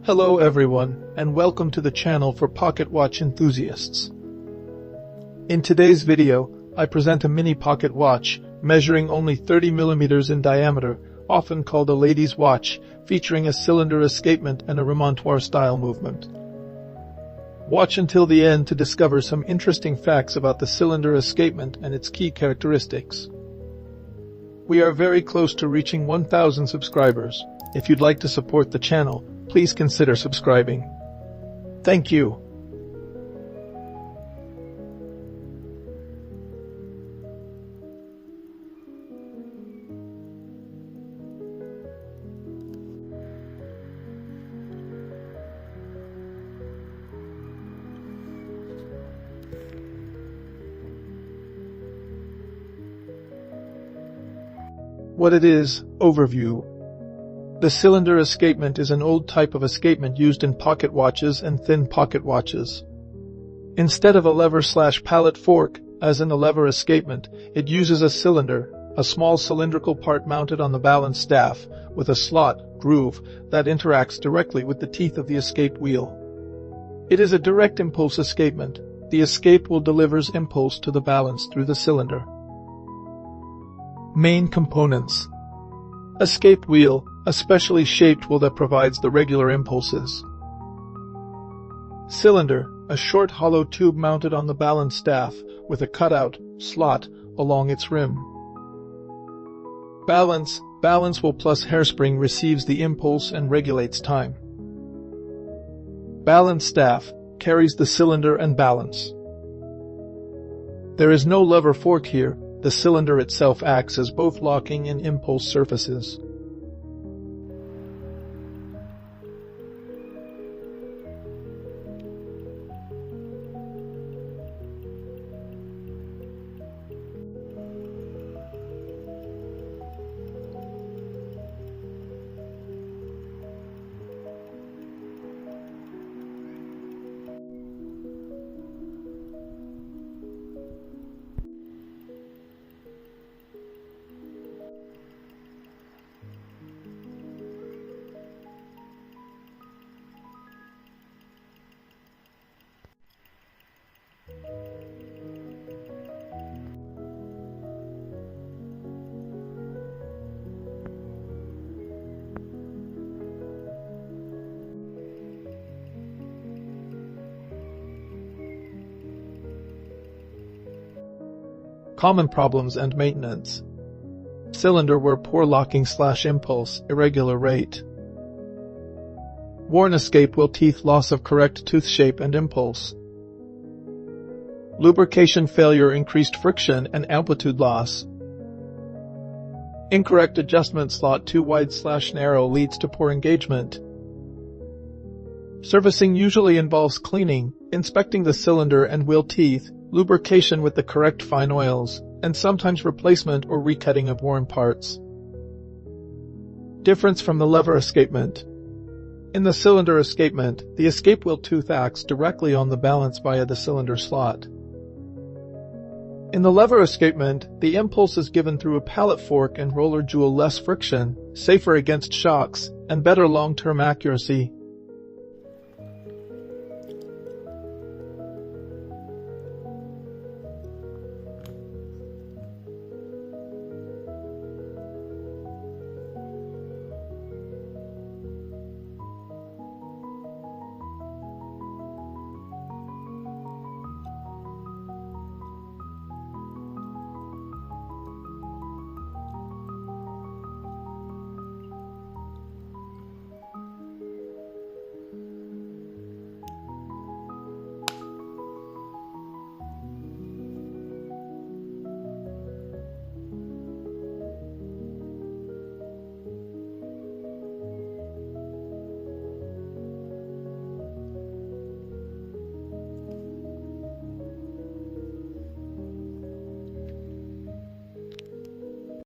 Hello everyone, and welcome to the channel for pocket watch enthusiasts. In today's video, I present a mini pocket watch, measuring only 30 mm in diameter, often called a lady's watch, featuring a cylinder escapement and a remontoir-style movement. Watch until the end to discover some interesting facts about the cylinder escapement and its key characteristics. We are very close to reaching 1,000 subscribers. If you'd like to support the channel, please consider subscribing. Thank you. What it is, overview. The cylinder escapement is an old type of escapement used in pocket watches and thin pocket watches. Instead of a lever/pallet fork, as in the lever escapement, it uses a cylinder, a small cylindrical part mounted on the balance staff, with a slot, groove, that interacts directly with the teeth of the escape wheel. It is a direct impulse escapement. The escape wheel delivers impulse to the balance through the cylinder. Main components. Escape wheel, a specially shaped wheel that provides the regular impulses. Cylinder, a short hollow tube mounted on the balance staff, with a cutout, slot, along its rim. Balance wheel plus hairspring receives the impulse and regulates time. Balance staff, carries the cylinder and balance. There is no lever fork here. The cylinder itself acts as both locking and impulse surfaces. Common problems and maintenance. Cylinder wear, poor locking/impulse, irregular rate. Worn escape wheel teeth, loss of correct tooth shape and impulse. Lubrication failure, increased friction and amplitude loss. Incorrect adjustment, slot too wide/narrow leads to poor engagement. Servicing usually involves cleaning, inspecting the cylinder and wheel teeth, lubrication with the correct fine oils, and sometimes replacement or recutting of worn parts. Difference from the lever escapement. In the cylinder escapement, the escape wheel tooth acts directly on the balance via the cylinder slot. In the lever escapement, the impulse is given through a pallet fork and roller jewel, less friction, safer against shocks, and better long-term accuracy,